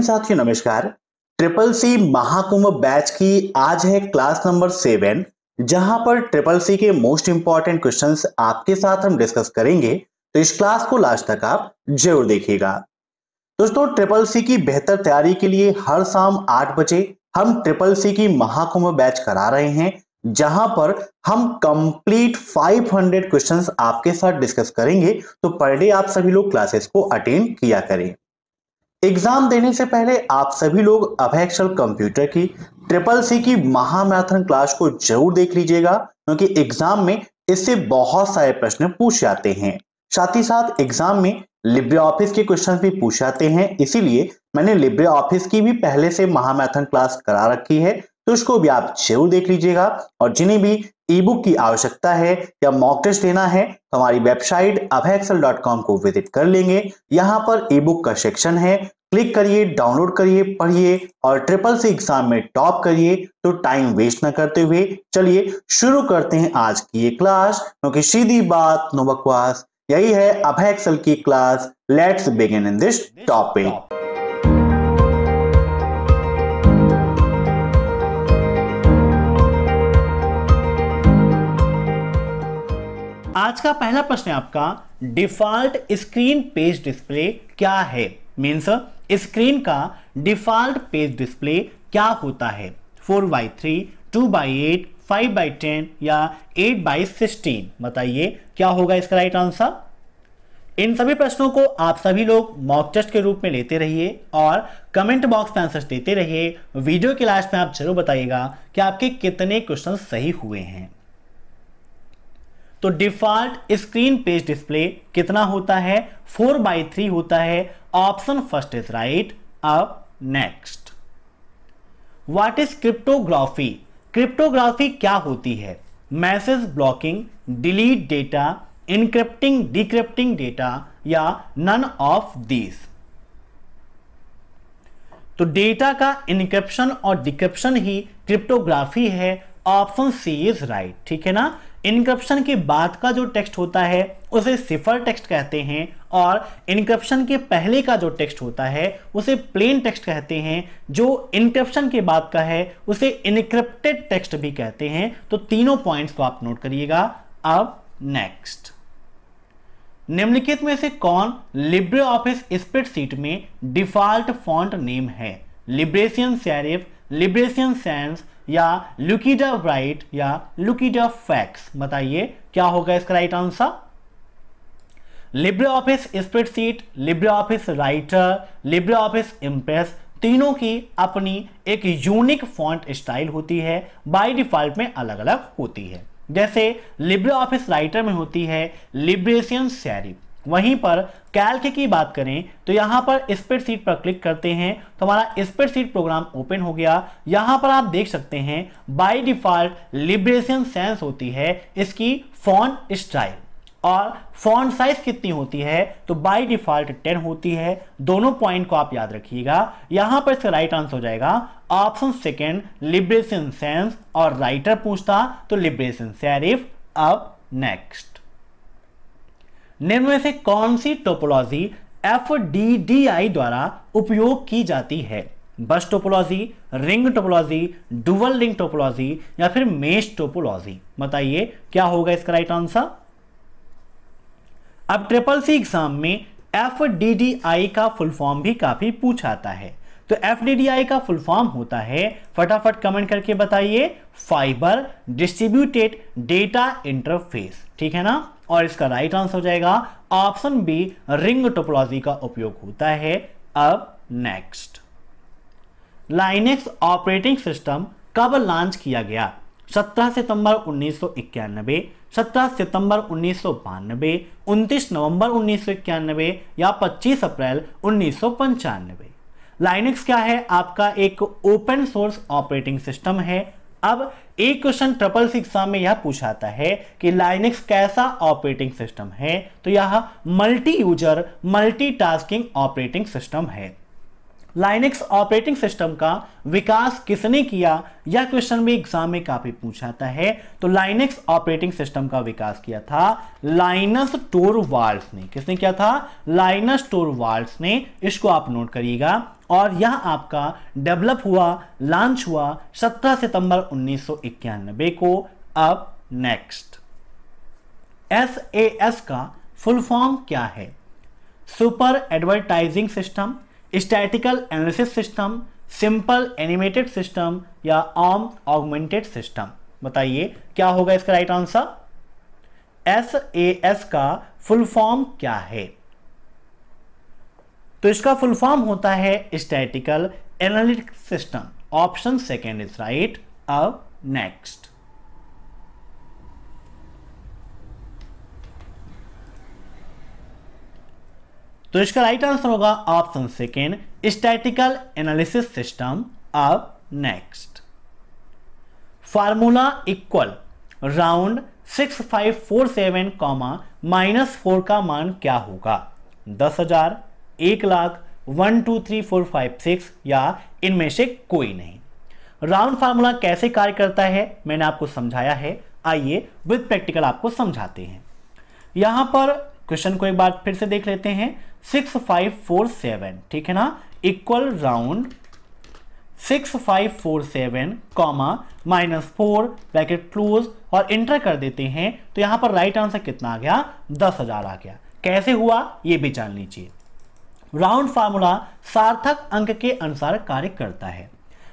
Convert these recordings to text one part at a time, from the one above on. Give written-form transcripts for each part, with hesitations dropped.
हिंद साथियों, नमस्कार। Triple C Mahakumbh batch की आज है क्लास नंबर 7, जहां पर ट्रिपल सी के मोस्ट इंपॉर्टेंट क्वेश्चंस आपके साथ हम डिस्कस करेंगे। तो इस क्लास को लास्ट तक आप जरूर देखिएगा। दोस्तों, ट्रिपल सी की बेहतर तैयारी के लिए हर शाम 8 बजे हम ट्रिपल सी की महाकुंभ बैच करा रहे हैं, जहां पर हम कंप्लीट 500 क्वेश्चंस आपके साथ डिस्कस करेंगे। तो पर डे आप सभी लोग क्लासेस को अटेंड किया करें। एग्जाम देने से पहले आप सभी लोग अभय एक्सेल कंप्यूटर की ट्रिपल सी की महामैराथन क्लास को जरूर देख लीजिएगा, क्योंकि एग्जाम में इससे बहुत सारे प्रश्न पूछ जाते हैं। साथ ही साथ एग्जाम में लिब्रे ऑफिस के क्वेश्चन भी पूछ जाते हैं, इसीलिए मैंने लिब्रे ऑफिस की भी पहले से महामैराथन क्लास करा रखी है, तो इसको भी आप जरूर देख लीजिएगा। और जिन्हें भी ई बुक की आवश्यकता है या मॉक टेस्ट देना है, तो हमारी वेबसाइट abhayexcel.com को विजिट कर लेंगे। यहाँ पर ई बुक का सेक्शन है, क्लिक करिए, डाउनलोड करिए, पढ़िए और ट्रिपल सी एग्जाम में टॉप करिए। तो टाइम वेस्ट न करते हुए चलिए शुरू करते हैं आज की ये क्लास, क्योंकि सीधी बात नो बकवास, यही है अभय एक्सेल की class. Let's begin in this topic. आज का पहला प्रश्न है आपका, डिफॉल्ट स्क्रीन पेज डिस्प्ले क्या है? मींस स्क्रीन का डिफॉल्ट पेज डिस्प्ले क्या होता है? 4:3, 2:8, 5:10 या 8:16? बताइए क्या होगा इसका राइट आंसर। इन सभी प्रश्नों को आप सभी लोग मॉक टेस्ट के रूप में लेते रहिए और कमेंट बॉक्स में आंसर देते रहिए। वीडियो के लास्ट में आप जरूर बताइएगा कि आपके कितने क्वेश्चन सही हुए हैं। तो डिफॉल्ट स्क्रीन पेज डिस्प्ले कितना होता है? 4:3 होता है। Option first is right. अब next, what is cryptography? Cryptography क्या होती है? Message blocking, delete data, encrypting decrypting data या नन ऑफ दीज? तो डेटा का इनक्रिप्शन और डिक्रिप्शन ही क्रिप्टोग्राफी है। Option C is right. ठीक है ना। इनक्रिप्शन के बाद का जो टेक्स्ट होता है उसे सिफर टेक्स्ट कहते हैं, और इनक्रिप्शन के पहले का जो टेक्स्ट होता है उसे प्लेन टेक्स्ट कहते हैं। जो इनक्रिप्शन के बाद का है उसे इनक्रिप्टेड टेक्स्ट भी कहते हैं। तो तीनों पॉइंट्स को आप नोट करिएगा। अब नेक्स्ट, निम्नलिखित में से कौन लिब्रे ऑफिस स्प्रेडशीट में डिफॉल्ट फॉन्ट नेम है? लिब्रेशियन सेरिफ, लिब्रेशियन सैंस या लुकीडा ब्राइट या लुकीडा फैक्स? बताइए क्या होगा इसका right answer. Libre office spreadsheet, Libre office writer, Libre office Impress, तीनों की अपनी एक यूनिक फॉन्ट स्टाइल होती है, बाय डिफॉल्ट में अलग अलग होती है। जैसे लिब्रे ऑफिस राइटर में होती है लिब्रेशियन सेरिफ। वहीं पर कैल्क की बात करें तो यहां पर स्प्रेडशीट पर क्लिक करते हैं तो हमारा स्प्रेडशीट प्रोग्राम ओपन हो गया। यहां पर आप देख सकते हैं बाय डिफॉल्ट लिब्रेशियन सैंस होती है इसकी फॉन्ट स्टाइल, और फॉन्ट साइज कितनी होती है? तो बाय डिफॉल्ट 10 होती है। दोनों पॉइंट को आप याद रखिएगा। यहां पर इसका राइट आंसर हो जाएगा ऑप्शन सेकेंड, लिब्रेशियन सैंस, और राइटर पूछता तो लिब्रेशियन सेरिफ। अब नेक्स्ट, निम्न में से कौन सी टोपोलॉजी FDDI द्वारा उपयोग की जाती है? बस topology, ring topology, dual ring topology या फिर मेश टोपोलॉजी? बताइए क्या होगा इसका राइट आंसर। अब ट्रिपल सी एग्जाम में FDDI का फुल फॉर्म भी काफी पूछा आता है। तो FDDI का फुल फॉर्म होता है, फटाफट कमेंट करके बताइए, फाइबर डिस्ट्रीब्यूटेड डेटा इंटरफेस। ठीक है ना। और इसका राइट आंसर हो जाएगा ऑप्शन बी, रिंग टोपोलॉजी का उपयोग होता है। अब नेक्स्ट, लाइनेक्स ऑपरेटिंग सिस्टम कब लॉन्च किया गया? 17 सितंबर 1991, 17 सितंबर 1992, 29 नवंबर 1991 या 25 अप्रैल 1995? लाइनेक्स क्या है? आपका एक ओपन सोर्स ऑपरेटिंग सिस्टम है। अब एक क्वेश्चन ट्रिपल सी एग्जाम में यह पूछाता है कि लाइनेक्स कैसा ऑपरेटिंग सिस्टम है? तो यह multi user multitasking operating system है। लाइनक्स ऑपरेटिंग सिस्टम का विकास किसने किया? यह क्वेश्चन भी एग्जाम में काफी पूछाता है। तो लाइनक्स ऑपरेटिंग सिस्टम का विकास किया था लाइनस टोरवाल्ड्स ने। किसने किया था? लाइनस टोरवाल्ड्स ने। इसको आप नोट करिएगा। और यह आपका डेवलप हुआ, लॉन्च हुआ 17 सितंबर 1991 को। अब नेक्स्ट, SAS का फुल फॉर्म क्या है? Super advertising system, statistical analysis system, simple animated system या आर्म ऑगमेंटेड सिस्टम? बताइए क्या होगा इसका राइट आंसर? SAS का फुल फॉर्म क्या है? तो इसका फुल फॉर्म होता है statistical analytic system. Option second is right. अब नेक्स्ट, तो इसका राइट आंसर होगा option second statistical analysis system. अब नेक्स्ट, फार्मूला इक्वल राउंड 6547 -4 का मान क्या होगा? 10,000, 1,00,000, 1 2 3 4 5 6 या इनमें से कोई नहीं। राउंड फार्मूला कैसे कार्य करता है मैंने आपको समझाया है। आइए विद प्रैक्टिकल आपको समझाते हैं। यहां पर क्वेश्चन को एक बार फिर से देख लेते हैं। 6547, ठीक है ना, इक्वल राउंड 6547 -4 ब्रैकेट क्लोज और इंटर कर देते हैं। तो यहां पर राइट आंसर कितना आ गया? 10,000 आ गया। कैसे हुआ ये भी जान लीजिए। राउंड फार्मूला सार्थक अंक के अनुसार कार्य करता है।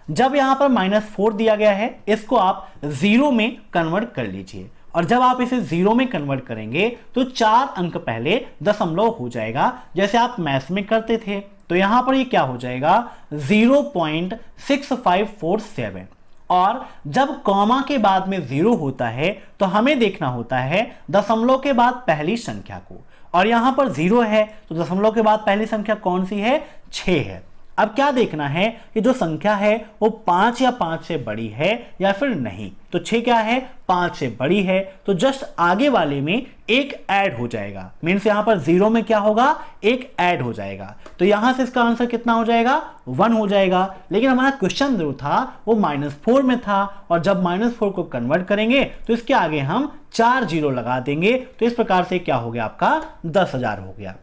जब यहां पर -4 दिया गया है, इसको आप 0 में कन्वर्ट कर लीजिए। और जब आप इसे 0 में कन्वर्ट करेंगे तो 4 अंक पहले दशमलव हो जाएगा, जैसे आप मैथ्स में करते थे। तो यहां पर ये क्या हो जाएगा? 0.6547। और जब कॉमा के बाद में 0 होता है तो हमें देखना होता है दशमलव के बाद पहली संख्या को। और यहां पर 0 है तो दशमलव के बाद पहली संख्या कौन सी है? 6 है। अब क्या देखना है कि जो संख्या है वो 5 या 5 से बड़ी है या फिर नहीं। तो 6 क्या है? 5 से बड़ी है। तो जस्ट आगे वाले में एक ऐड हो जाएगा। मीन्स यहां पर 0 में क्या होगा? एक ऐड हो जाएगा। तो यहां से इसका आंसर कितना हो जाएगा? 1 हो जाएगा। लेकिन हमारा क्वेश्चन जो था वो -4 में था, और जब -4 को कन्वर्ट करेंगे तो इसके आगे हम 4 0 लगा देंगे। तो इस प्रकार से क्या हो गया? आपका 10,000 हो गया।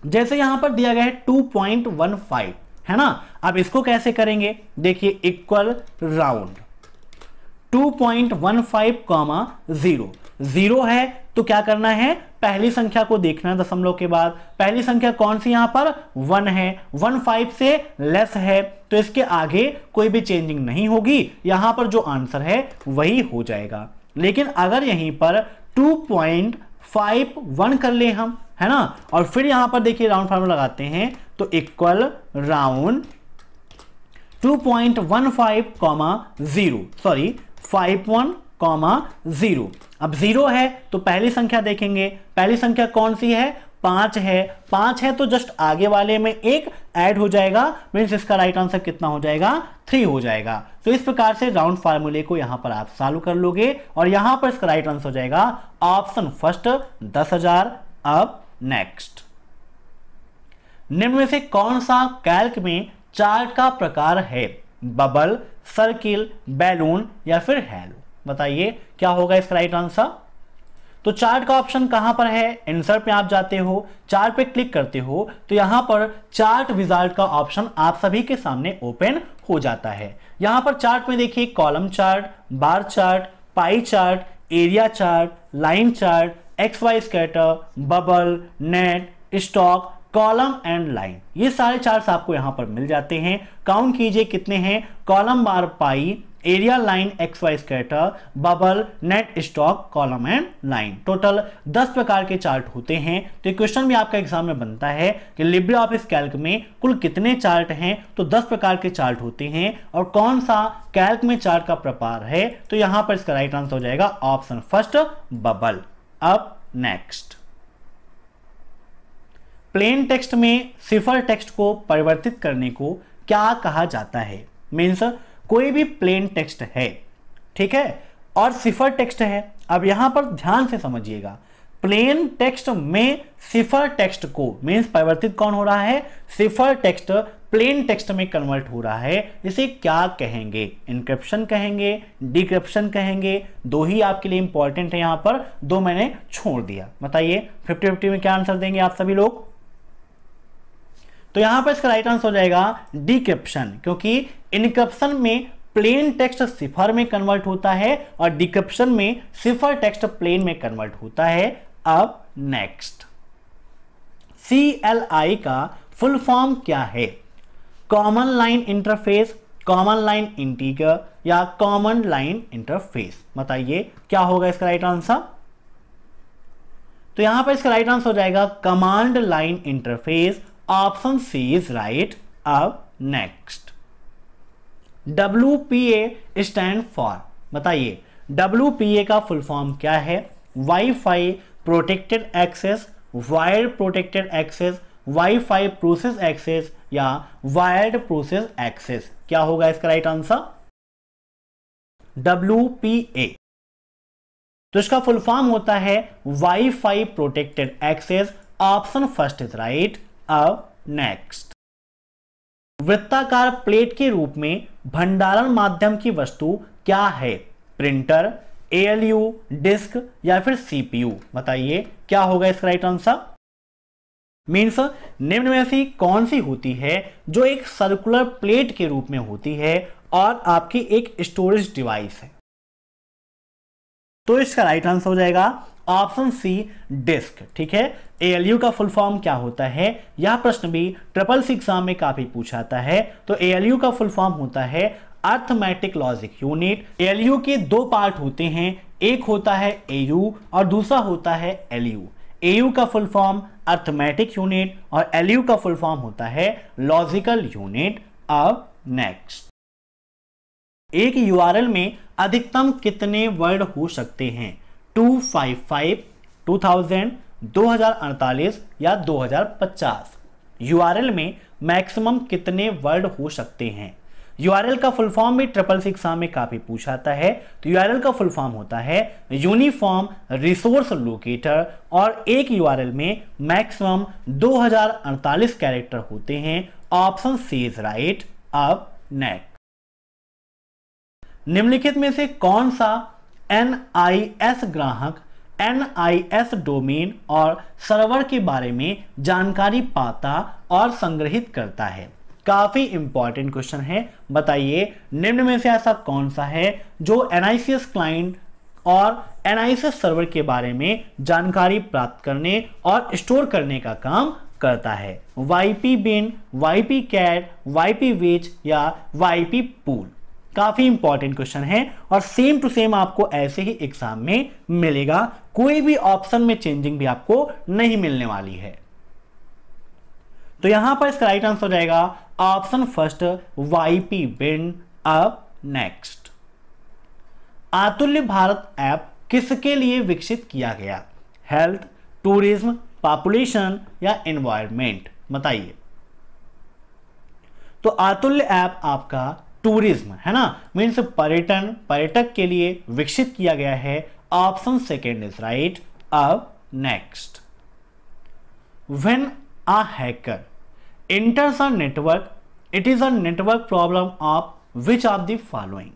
जैसे यहां पर दिया गया है 2.15, है ना। अब इसको कैसे करेंगे? देखिए, इक्वल राउंड 2.15, 0 है तो क्या करना है? पहली संख्या को देखना है दशमलव के बाद। पहली संख्या कौन सी? यहां पर 1 है। 1 5 से लेस है तो इसके आगे कोई भी चेंजिंग नहीं होगी। यहां पर जो आंसर है वही हो जाएगा। लेकिन अगर यहीं पर 2.51 कर ले हम, है ना, और फिर यहां पर देखिए राउंड फार्मूला लगाते हैं तो इक्वल राउंड 2.15, 51, 0। अब 0 है तो पहली संख्या देखेंगे। पहली संख्या कौन सी है? 5 है। 5 है तो जस्ट आगे वाले में एक ऐड हो जाएगा। मीन्स इसका राइट आंसर कितना हो जाएगा? 3 हो जाएगा। तो इस प्रकार से राउंड फार्मूले को यहां पर आप सॉल्व कर लोगे और यहां पर इसका राइट आंसर हो जाएगा ऑप्शन फर्स्ट 10,000। अब नेक्स्ट, निम्न में से कौन सा कैल्क में चार्ट का प्रकार है? बबल, सर्किल, बैलून या फिर हैलो? बताइए क्या होगा इसका राइट आंसर? तो चार्ट का ऑप्शन कहां पर है? आंसर पे आप जाते हो, चार्ट पे क्लिक करते हो तो यहां पर चार्ट विजार्ड का ऑप्शन आप सभी के सामने ओपन हो जाता है। यहां पर चार्ट में देखिए column chart, bar chart, pie chart, area chart, line chart, XY scatter, bubble, net, stock, column and line, ये सारे चार्ट्स आपको यहां पर मिल जाते हैं। काउंट कीजिए कितने हैं? Column, bar, pi, area, line, XY scatter, bubble, net, stock, column and line. Total 10 प्रकार के चार्ट होते हैं। तो ये क्वेश्चन भी आपका एग्जाम में बनता है कि लिब्रे ऑफिस कैल्क में कुल कितने चार्ट हैं? तो 10 प्रकार के चार्ट होते हैं। और कौन सा कैल्क में चार्ट का प्रकार है? तो यहां पर इसका राइट आंसर हो जाएगा ऑप्शन फर्स्ट, बबल। अब नेक्स्ट, प्लेन टेक्स्ट में सिफर टेक्स्ट को परिवर्तित करने को क्या कहा जाता है? मीन्स कोई भी प्लेन टेक्स्ट है, ठीक है, और सिफर टेक्स्ट है। अब यहां पर ध्यान से समझिएगा, प्लेन टेक्स्ट में सिफर टेक्स्ट को मीन्स परिवर्तित कौन हो रहा है? सिफर टेक्स्ट प्लेन टेक्स्ट में कन्वर्ट हो रहा है, इसे क्या कहेंगे? इनक्रिप्शन कहेंगे, डिक्रिप्शन कहेंगे? दो ही आपके लिए इंपॉर्टेंट है, यहां पर दो मैंने छोड़ दिया। बताइए 50-50 में क्या आंसर देंगे आप सभी लोग? तो यहां पर इसका राइट आंसर हो जाएगा डिक्रिप्शन, क्योंकि इनक्रिप्शन में प्लेन टेक्स्ट सिफर में कन्वर्ट होता है और डिक्रिप्शन में सिफर टेक्स्ट प्लेन में कन्वर्ट होता है। अब नेक्स्ट, CLI का फुल फॉर्म क्या है? Common line interface, common line integer या कॉमन लाइन इंटरफेस? बताइए क्या होगा इसका राइट आंसर? तो यहां पर इसका राइट आंसर हो जाएगा command line interface. Option C is right. अब नेक्स्ट, WPA स्टैंड फॉर? बताइए WPA का फुल फॉर्म क्या है? Wifi protected access, wired protected access, wifi process access या वायर्ड प्रोसेस एक्सेस? क्या होगा इसका राइट आंसर? WPA। तो इसका फुल फॉर्म होता है wifi protected access. Option first is right. अब नेक्स्ट, वृत्ताकार प्लेट के रूप में भंडारण माध्यम की वस्तु क्या है? प्रिंटर, ALU, डिस्क या फिर CPU? बताइए क्या होगा इसका राइट आंसर? मीन्स निम्न में से कौन सी होती है जो एक सर्कुलर प्लेट के रूप में होती है और आपकी एक स्टोरेज डिवाइस है? तो इसका राइट आंसर हो जाएगा ऑप्शन सी डिस्क। ठीक है, ALU का फुल फॉर्म क्या होता है? यह प्रश्न भी SSC एग्जाम में काफी पूछा जाता है। तो ALU का फुल फॉर्म होता है अर्थमेटिक लॉजिक यूनिट। ALU के दो पार्ट होते हैं, एक होता है AU और दूसरा होता है LU। AU का फुल फॉर्म अर्थमेटिक यूनिट और LU का फुल फॉर्म होता है लॉजिकल यूनिट। अब नेक्स्ट, एक URL में अधिकतम कितने वर्ड हो सकते हैं? 255, 2000, 2048 या 2050? URL में मैक्सिमम कितने वर्ड हो सकते हैं? URL का फुल फॉर्म भी SSC एग्जाम में काफी पूछा जाता है। तो URL का फुल फॉर्म होता है यूनिफॉर्म रिसोर्स लोकेटर और एक URL में मैक्सिमम 2048 कैरेक्टर होते हैं। Option C is right. अब नेक्स्ट, निम्नलिखित में से कौन सा NIS ग्राहक NIS डोमेन और सर्वर के बारे में जानकारी पाता और संग्रहित करता है? काफी इंपॉर्टेंट क्वेश्चन है। बताइए निम्न में से ऐसा कौन सा है जो NICS क्लाइंट और NICS सर्वर के बारे में जानकारी प्राप्त करने और स्टोर करने का काम करता है? YP bin, YP cat, YP witch या YP pool? काफी इंपॉर्टेंट क्वेश्चन है और सेम टू सेम आपको ऐसे ही एग्जाम में मिलेगा। कोई भी ऑप्शन में चेंजिंग भी आपको नहीं मिलने वाली है। तो यहां पर इसका राइट आंसर हो जाएगा ऑप्शन फर्स्ट YP bin। अब नेक्स्ट, अतुल्य भारत ऐप किसके लिए विकसित किया गया? हेल्थ, टूरिज्म, पॉपुलेशन या एनवायरमेंट? बताइए। तो अतुल्य ऐप आपका टूरिज्म है ना, मीन्स पर्यटन, पर्यटक के लिए विकसित किया गया है। Option second is right. अब next, when a hacker enters a network, it is a network problem of which of the following?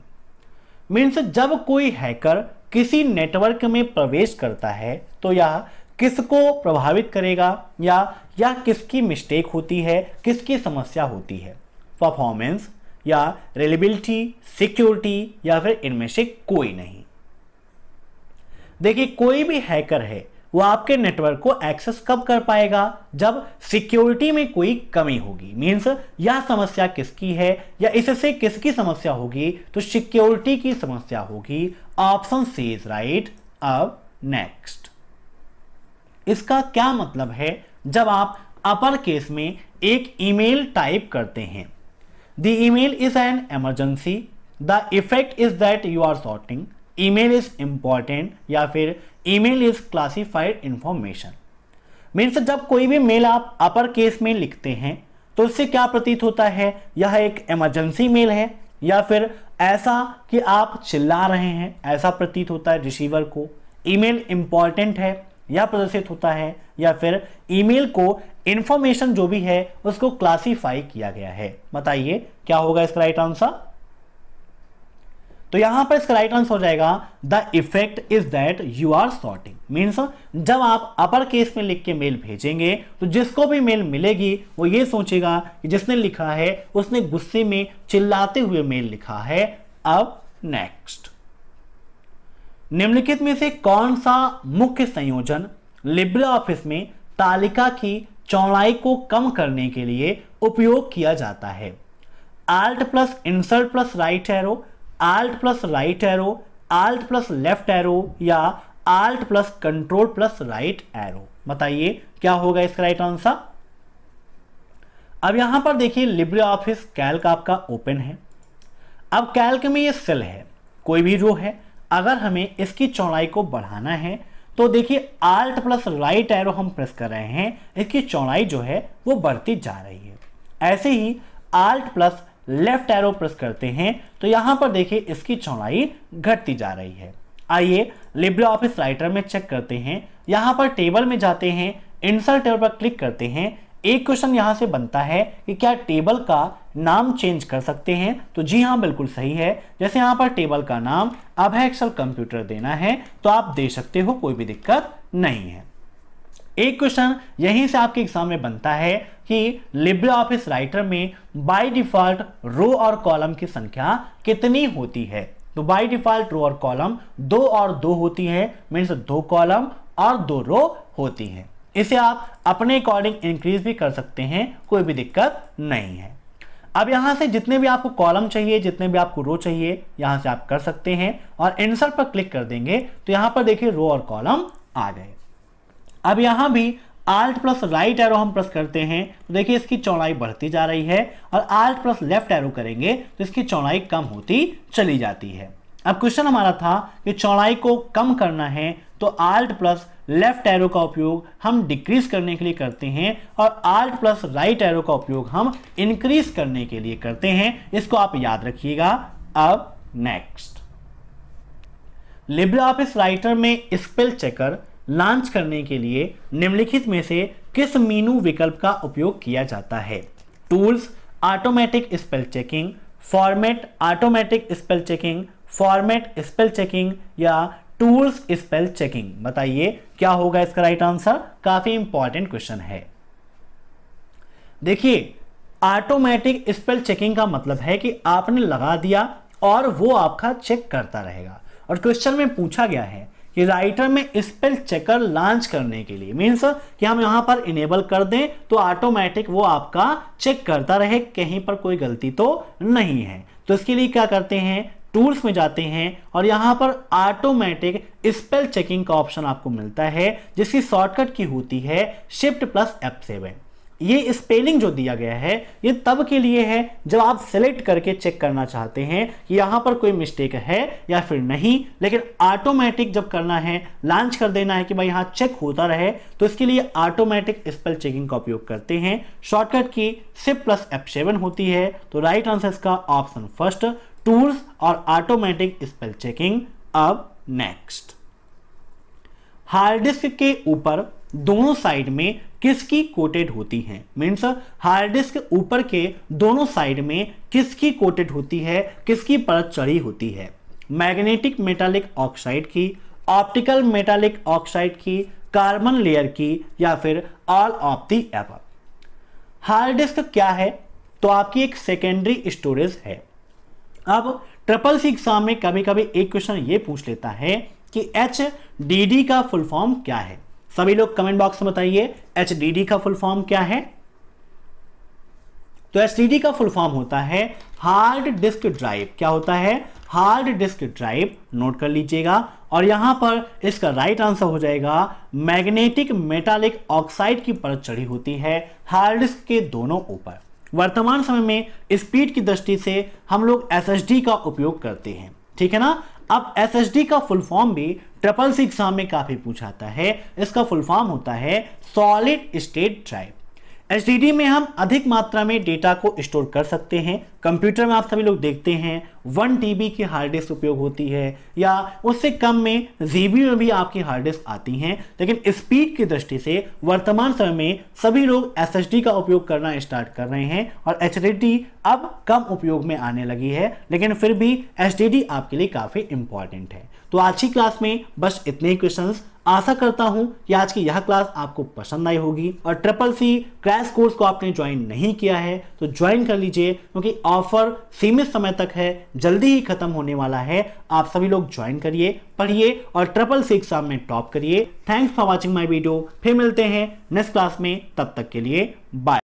Means जब कोई हैकर किसी नेटवर्क में प्रवेश करता है तो यह किसको प्रभावित करेगा या किसकी मिस्टेक होती है, किसकी समस्या होती है? परफॉर्मेंस या रिलायबिलिटी, सिक्योरिटी या फिर इनमें से कोई नहीं? देखिए कोई भी हैकर है वो आपके नेटवर्क को एक्सेस कब कर पाएगा? जब सिक्योरिटी में कोई कमी होगी। मींस यह समस्या किसकी है या इससे किसकी समस्या होगी? तो सिक्योरिटी की समस्या होगी। Option C is right. अब नेक्स्ट, इसका क्या मतलब है जब आप अपर केस में एक ईमेल टाइप करते हैं? The email is an emergency, the effect is that you are sorting, email is important या फिर email is classified information? Means जब कोई भी मेल आप अपर केस में लिखते हैं तो इससे क्या प्रतीत होता है? यह एक इमरजेंसी मेल है या फिर ऐसा कि आप चिल्ला रहे हैं, ऐसा प्रतीत होता है रिसीवर को। ईमेल इंपॉर्टेंट है यह प्रदर्शित होता है या फिर ईमेल को इंफॉर्मेशन जो भी है उसको क्लासीफाई किया गया है। बताइए क्या होगा इसका राइट आंसर। तो यहां पर इसका राइट आंसर हो जाएगा the effect is that you are sorting. Means जब आप अपर केस में लिख के मेल भेजेंगे तो जिसको भी मेल मिलेगी वो ये सोचेगा कि जिसने लिखा है उसने गुस्से में चिल्लाते हुए मेल लिखा है। अब नेक्स्ट, निम्नलिखित में से कौन सा मुख्य संयोजन लिब्रे ऑफिस में तालिका की चौड़ाई को कम करने के लिए उपयोग किया जाता है? Alt plus insert plus right arrow, Alt plus right arrow, Alt plus left arrow या Alt plus control plus right arrow. बताइए क्या होगा इसका राइट आंसर। अब यहां पर देखिए लिब्रे ऑफिस कैल्क आपका ओपन है। अब कैल्क में ये सेल है, कोई भी रो है, अगर हमें इसकी चौड़ाई को बढ़ाना है तो देखिए Alt प्लस राइट एरो हम प्रेस कर रहे हैं, इसकी चौड़ाई जो है वो बढ़ती जा रही है। ऐसे ही Alt plus left arrow press करते हैं तो यहां पर देखिए इसकी चौड़ाई घटती जा रही है। आइए लिब्रे ऑफिस राइटर में चेक करते हैं। यहां पर टेबल में जाते हैं, इंसर्ट टेबल पर क्लिक करते हैं। एक क्वेश्चन यहां से बनता है कि क्या टेबल का नाम चेंज कर सकते हैं? तो जी हां, बिल्कुल सही है। जैसे यहां पर टेबल का नाम अभय एक्सेल कंप्यूटर देना है तो आप दे सकते हो, कोई भी दिक्कत नहीं है। एक क्वेश्चन यहीं से आपके एग्जाम में बनता है कि लिब्रे ऑफिस राइटर में बाय डिफॉल्ट रो और कॉलम की संख्या कितनी होती है? तो बाय डिफॉल्ट रो और कॉलम 2 और 2 होती है, मीन्स 2 कॉलम और 2 रो होती है। इसे आप अपने अकॉर्डिंग इंक्रीज भी कर सकते हैं, कोई भी दिक्कत नहीं है। अब यहां से जितने भी आपको कॉलम चाहिए, जितने भी आपको रो चाहिए, यहां से आप कर सकते हैं और इंसर्ट पर क्लिक कर देंगे तो यहां पर देखिए रो और कॉलम आ गए। अब यहां भी Alt प्लस राइट एरो हम प्रेस करते हैं तो देखिए इसकी चौड़ाई बढ़ती जा रही है और Alt प्लस लेफ्ट एरो करेंगे तो इसकी चौड़ाई कम होती चली जाती है। अब क्वेश्चन हमारा था कि चौड़ाई को कम करना है तो Alt प्लस लेफ्ट एरो का उपयोग हम डिक्रीज करने के लिए करते हैं और Alt प्लस राइट एरो का उपयोग हम इंक्रीज करने के लिए करते हैं। इसको आप याद रखिएगा। अब नेक्स्ट, लिब्रे ऑफिस राइटर में स्पेल चेकर लॉन्च करने के लिए निम्नलिखित में से किस मेनू विकल्प का उपयोग किया जाता है? Tools automatic spell checking, format automatic spell checking, format spell checking या टूल्स स्पेल चेकिंग। बताइए क्या होगा इसका राइट आंसर। काफी इंपॉर्टेंट क्वेश्चन है। देखिए ऑटोमेटिक स्पेल चेकिंग का मतलब है कि आपने लगा दिया और वो आपका चेक करता रहेगा। और क्वेश्चन में पूछा गया है कि राइटर में स्पेल चेकर लॉन्च करने के लिए, मीन्स कि हम यहां पर इनेबल कर दें तो ऑटोमेटिक वो आपका चेक करता रहे, कहीं पर कोई गलती तो नहीं है। तो इसके लिए क्या करते हैं, टूल्स में जाते हैं और यहां पर ऑटोमेटिक स्पेल चेकिंग का ऑप्शन आपको मिलता है जिसकी शॉर्टकट की होती है शिफ्ट प्लस F7। ये स्पेलिंग जो दिया गया है ये तब के लिए है जब आप सेलेक्ट करके चेक करना चाहते हैं कि यहां पर कोई मिस्टेक है या फिर नहीं, लेकिन ऑटोमेटिक जब करना है, लॉन्च कर देना है कि भाई यहां चेक होता रहे, तो इसके लिए ऑटोमेटिक स्पेल चेकिंग का उपयोग करते हैं। शॉर्टकट की शिफ्ट प्लस F7 होती है। तो राइट आंसर इसका ऑप्शन फर्स्ट, टूल्स और ऑटोमेटिक स्पेल चेकिंग। अब नेक्स्ट, हार्ड डिस्क के ऊपर दोनों साइड में किसकी कोटेड होती है? मीन्स हार्ड डिस्क के ऊपर के दोनों साइड में किसकी कोटेड होती है, किसकी परत चढ़ी होती है? मैग्नेटिक मेटालिक ऑक्साइड की, ऑप्टिकल मेटालिक ऑक्साइड की, कार्बन लेयर की या फिर all of the above. Hard disk क्या है? तो आपकी एक सेकेंडरी स्टोरेज है। अब ट्रिपल सी एग्जाम में कभी कभी एक क्वेश्चन ये पूछ लेता है कि HDD का फुल फॉर्म क्या है? सभी लोग कमेंट बॉक्स में बताइए HDD का फुल फॉर्म क्या है। तो HDD का फुल फॉर्म होता है हार्ड डिस्क ड्राइव। क्या होता है? Hard disk drive. नोट कर लीजिएगा और यहां पर इसका राइट आंसर हो जाएगा मैग्नेटिक मेटालिक ऑक्साइड की परत चढ़ी होती है हार्ड डिस्क के दोनों ऊपर। वर्तमान समय में स्पीड की दृष्टि से हम लोग SSD का उपयोग करते हैं, ठीक है ना। अब SSD का फुल फॉर्म भी ट्रिपल सी एग्जाम में काफी पूछा जाता है। इसका फुल फॉर्म होता है सॉलिड स्टेट ड्राइव। HDD में हम अधिक मात्रा में डेटा को स्टोर कर सकते हैं। कंप्यूटर में आप सभी लोग देखते हैं 1 TB की हार्ड डिस्क उपयोग होती है या उससे कम में GB में भी आपकी हार्ड डिस्क आती हैं। लेकिन स्पीड की दृष्टि से वर्तमान समय में सभी लोग SSD का उपयोग करना स्टार्ट कर रहे हैं और HDD अब कम उपयोग में आने लगी है, लेकिन फिर भी HDD आपके लिए काफी इंपॉर्टेंट है। तो आज की क्लास में बस इतने ही क्वेश्चंस। आशा करता हूं कि आज की यह क्लास आपको पसंद आई होगी और CCC क्रैश कोर्स को आपने ज्वाइन नहीं किया है तो ज्वाइन कर लीजिए, क्योंकि ऑफर सीमित समय तक है, जल्दी ही खत्म होने वाला है। आप सभी लोग ज्वाइन करिए, पढ़िए और CCC एग्जाम में टॉप करिए। Thanks for watching my video. फिर मिलते हैं नेक्स्ट क्लास में, तब तक के लिए बाय।